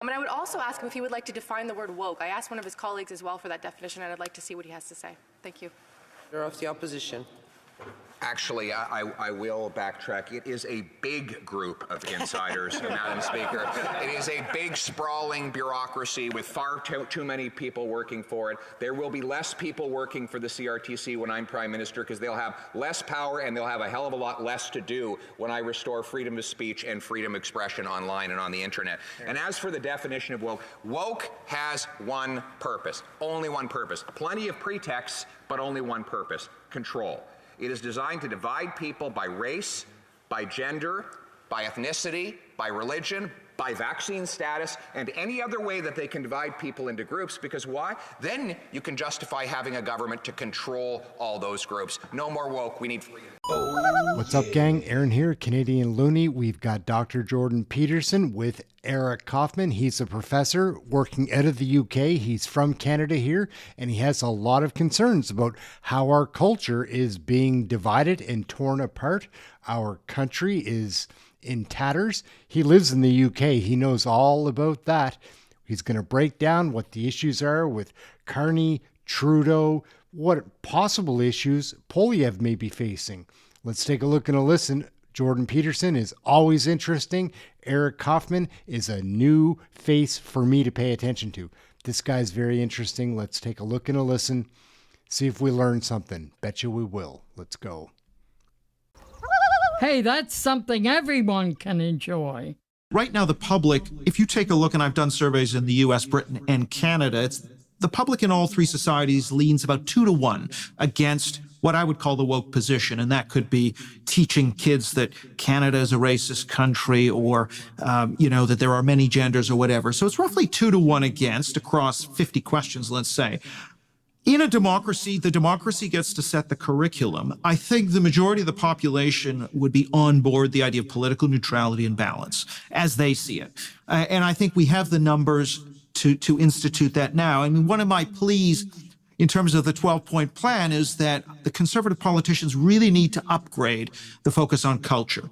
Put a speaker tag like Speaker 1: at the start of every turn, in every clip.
Speaker 1: And I would also ask him if he would like to define the word woke. I asked one of his colleagues as well for that definition, and I'd like to see what he has to say. Thank you.
Speaker 2: Leader of the Opposition.
Speaker 3: Actually, I will backtrack. It is a big group of insiders, Madam Speaker. It is a big, sprawling bureaucracy with far too many people working for it. There will be less people working for the CRTC when I'm Prime Minister because they'll have less power and they'll have a hell of a lot less to do when I restore freedom of speech and freedom of expression online and on the internet. And as for the definition of woke, woke has one purpose, only one purpose. Plenty of pretexts, but only one purpose: control. It is designed to divide people by race, by gender, by ethnicity, by religion, by vaccine status, and any other way that they can divide people into groups. Because why? Then you can justify having a government to control all those groups. No more woke. We need freedom.
Speaker 4: What's up, gang? Aaron here, Canadian Looney. We've got Dr. Jordan Peterson with Eric Kaufmann. He's a professor working out of the UK. He's from Canada here, and he has a lot of concerns about how our culture is being divided and torn apart. Our country is in tatters. He lives in the UK. He knows all about that. He's going to break down what the issues are with Carney, Trudeau, what possible issues Poilievre may be facing. Let's take a look and a listen. Jordan Peterson is always interesting. Eric Kaufmann is a new face for me to pay attention to. This guy's very interesting. Let's take a look and a listen. See if we learn something. Betcha we will. Let's go.
Speaker 5: Hey, that's something everyone can enjoy.
Speaker 6: Right now, the public, if you take a look, and I've done surveys in the US, Britain, and Canada, the public in all three societies leans about 2-to-1 against what I would call the woke position. And that could be teaching kids that Canada is a racist country, or, that there are many genders or whatever. So it's roughly 2-to-1 against across 50 questions, let's say. In a democracy, the democracy gets to set the curriculum. I think the majority of the population would be on board the idea of political neutrality and balance as they see it. And I think we have the numbers to institute that now. I mean, one of my pleas in terms of the 12-point plan is that the Conservative politicians really need to upgrade the focus on culture,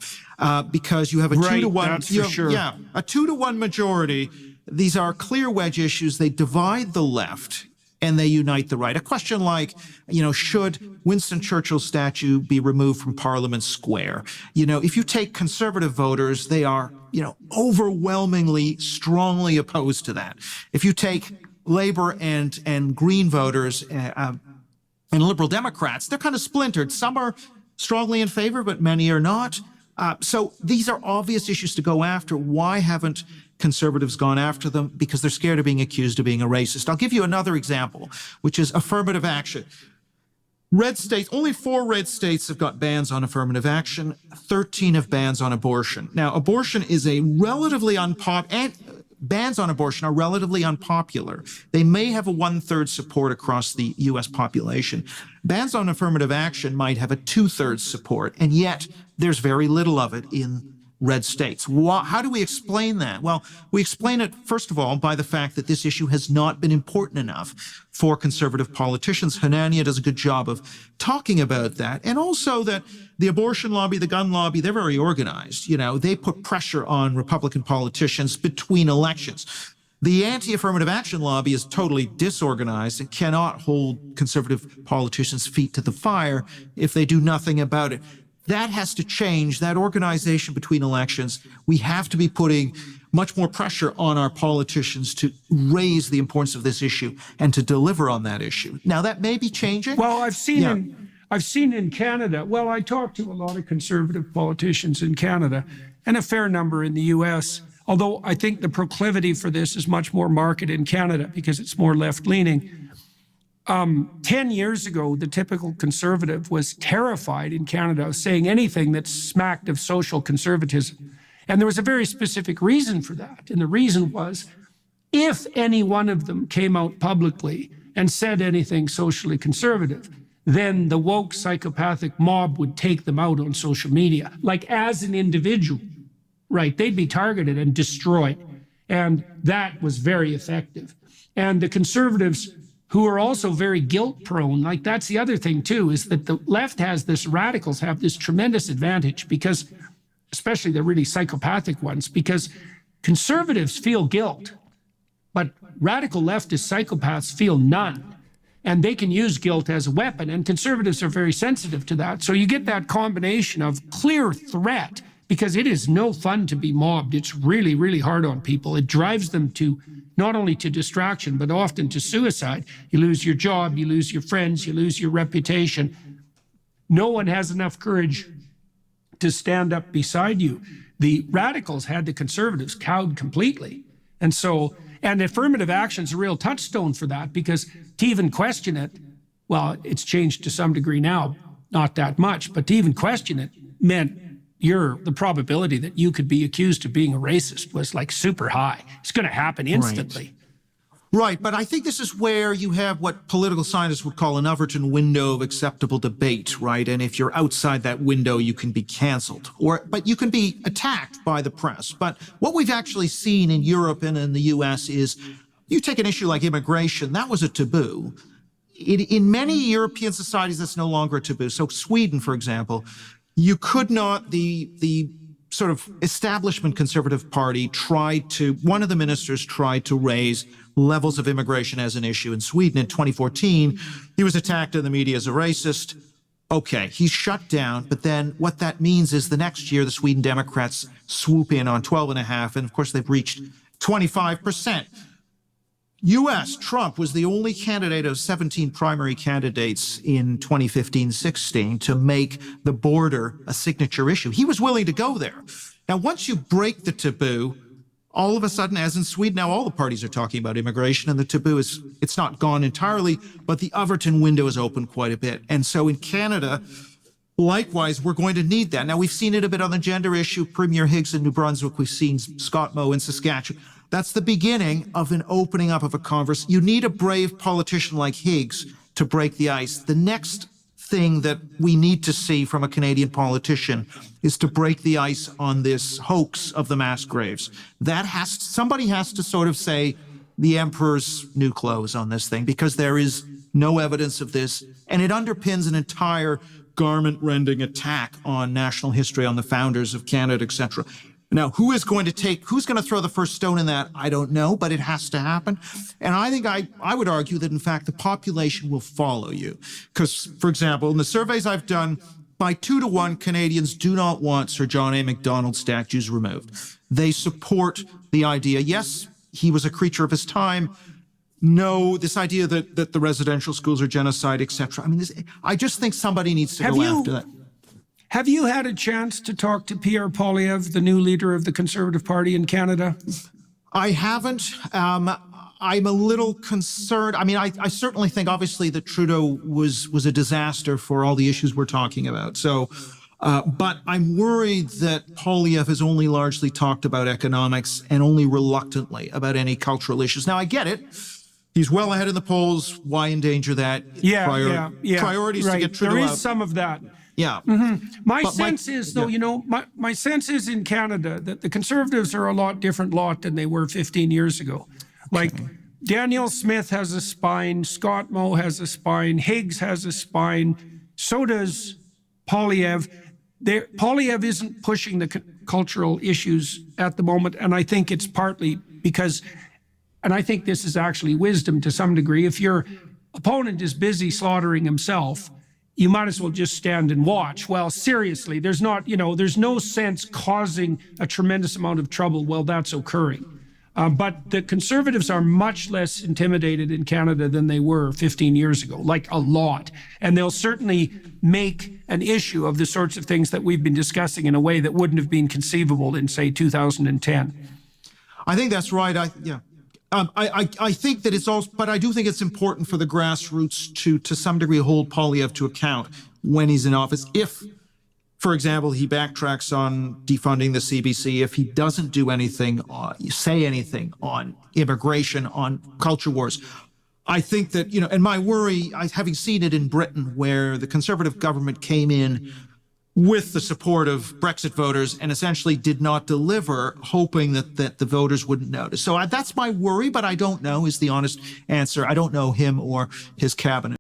Speaker 6: because you have a 2-to-1, a 2-to-1 majority. These are clear wedge issues. They divide the left and they unite the right. A question like, should Winston Churchill's statue be removed from Parliament Square? If you take Conservative voters, they are, overwhelmingly strongly opposed to that. If you take Labour and Green voters and Liberal Democrats, they're kind of splintered. Some are strongly in favor, but many are not. So these are obvious issues to go after. Why haven't Conservatives gone after them? Because they're scared of being accused of being a racist. I'll give you another example, which is affirmative action. Red states, only 4 red states have got bans on affirmative action, 13 have bans on abortion. Now, abortion is a relatively bans on abortion are relatively unpopular. They may have a 1/3 support across the U.S. population. Bans on affirmative action might have a 2/3 support, and yet there's very little of it in red states. How do we explain that? Well, we explain it, first of all, by the fact that this issue has not been important enough for Conservative politicians. Hanania does a good job of talking about that. And also that the abortion lobby, the gun lobby, they're very organized. They put pressure on Republican politicians between elections. The anti-affirmative action lobby is totally disorganized and cannot hold Conservative politicians' feet to the fire if they do nothing about it. That has to change, that organization between elections. We have to be putting much more pressure on our politicians to raise the importance of this issue and to deliver on that issue. Now, that may be changing.
Speaker 7: Well, I've seen in Canada, well, I talked to a lot of Conservative politicians in Canada and a fair number in the US, although I think the proclivity for this is much more marked in Canada because it's more left-leaning. 10 years ago, the typical Conservative was terrified in Canada of saying anything that smacked of social conservatism. And there was a very specific reason for that. And the reason was, if any one of them came out publicly and said anything socially conservative, then the woke psychopathic mob would take them out on social media, like as an individual, right? They'd be targeted and destroyed. And that was very effective. And the Conservatives, who are also very guilt prone, like that's the other thing too, is that the left has this, radicals have this tremendous advantage because, especially the really psychopathic ones, because conservatives feel guilt, but radical leftist psychopaths feel none. And they can use guilt as a weapon, and conservatives are very sensitive to that. So you get that combination of clear threat, because it is no fun to be mobbed. It's really, really hard on people. It drives them to not only to distraction, but often to suicide. You lose your job, you lose your friends, you lose your reputation. No one has enough courage to stand up beside you. The radicals had the conservatives cowed completely. And affirmative action is a real touchstone for that, because to even question it, well, it's changed to some degree now, not that much, but to even question it meant the probability that you could be accused of being a racist was like super high. It's going to happen instantly.
Speaker 6: Right, but I think this is where you have what political scientists would call an Overton window of acceptable debate, right? And if you're outside that window, you can be canceled, but you can be attacked by the press. But what we've actually seen in Europe and in the US is, you take an issue like immigration, that was a taboo. In many European societies, that's no longer a taboo. So Sweden, for example, you could not, the sort of establishment Conservative Party one of the ministers tried to raise levels of immigration as an issue in Sweden in 2014. He was attacked in the media as a racist. Okay, he's shut down, but then what that means is the next year the Sweden Democrats swoop in on 12.5, and of course they've reached 25%. U.S., Trump was the only candidate of 17 primary candidates in 2015-16 to make the border a signature issue. He was willing to go there. Now, once you break the taboo, all of a sudden, as in Sweden, now all the parties are talking about immigration, and the taboo it's not gone entirely, but the Overton window is open quite a bit. And so in Canada, likewise, we're going to need that. Now, we've seen it a bit on the gender issue. Premier Higgs in New Brunswick, we've seen Scott Moe in Saskatchewan. That's the beginning of an opening up of a conversation. You need a brave politician like Higgs to break the ice. The next thing that we need to see from a Canadian politician is to break the ice on this hoax of the mass graves. Somebody has to sort of say the emperor's new clothes on this thing, because there is no evidence of this, and it underpins an entire garment-rending attack on national history, on the founders of Canada, etc. Now, who's going to throw the first stone in that? I don't know, but it has to happen. And I think I would argue that, in fact, the population will follow you. Because, for example, in the surveys I've done, by 2-1, Canadians do not want Sir John A. Macdonald statues removed. They support the idea, yes, he was a creature of his time. No, this idea that the residential schools are genocide, etc. I mean, I just think somebody needs to go after that.
Speaker 7: Have you had a chance to talk to Pierre Poilievre, the new leader of the Conservative Party in Canada?
Speaker 6: I haven't. I'm a little concerned. I mean, I certainly think, obviously, that Trudeau was a disaster for all the issues we're talking about. So, but I'm worried that Poilievre has only largely talked about economics and only reluctantly about any cultural issues. Now, I get it. He's well ahead in the polls. Why endanger that? Priorities
Speaker 7: right.
Speaker 6: to get Trudeau out.
Speaker 7: There is some of that.
Speaker 6: Yeah.
Speaker 7: Mm-hmm. My sense is in Canada that the Conservatives are a lot different lot than they were 15 years ago. Like, Danielle Smith has a spine, Scott Moe has a spine, Higgs has a spine, so does Poilievre. Poilievre isn't pushing the cultural issues at the moment, and I think it's partly because, and I think this is actually wisdom to some degree, if your opponent is busy slaughtering himself, you might as well just stand and watch. Well, seriously, there's no sense causing a tremendous amount of trouble while that's occurring. But the Conservatives are much less intimidated in Canada than they were 15 years ago, like a lot. And they'll certainly make an issue of the sorts of things that we've been discussing in a way that wouldn't have been conceivable in, say, 2010.
Speaker 6: I think that's right. I think that it's also, but I do think it's important for the grassroots to some degree hold Poilievre to account when he's in office. If, for example, he backtracks on defunding the CBC, if he doesn't do anything, say anything on immigration, on culture wars, I think that, and my worry, having seen it in Britain, where the Conservative government came in with the support of Brexit voters and essentially did not deliver, hoping that the voters wouldn't notice. So that's my worry, but I don't know is the honest answer. I don't know him or his cabinet.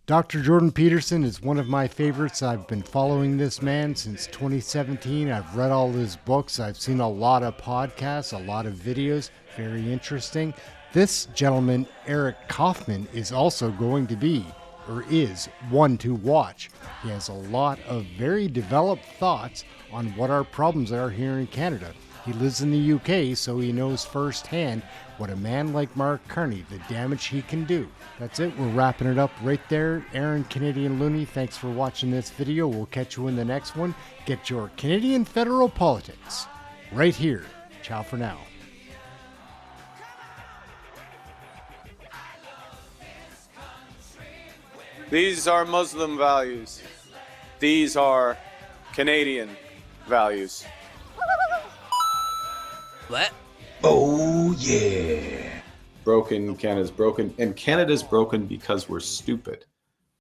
Speaker 4: Dr. Jordan Peterson is one of my favorites. I've been following this man since 2017. I've read all his books. I've seen a lot of podcasts, a lot of videos. Very interesting. This gentleman, Eric Kaufmann, is also going to be, or is, one to watch. He has a lot of very developed thoughts on what our problems are here in Canada. He lives in the UK, so he knows firsthand what a man like Mark Carney, the damage he can do. That's it. We're wrapping it up right there. Aaron, Canadian Looney, thanks for watching this video. We'll catch you in the next one. Get your Canadian federal politics right here. Ciao for now.
Speaker 2: These are Muslim values. These are Canadian values.
Speaker 8: What?
Speaker 2: Oh, yeah. Broken, Canada's broken, and Canada's broken because we're stupid.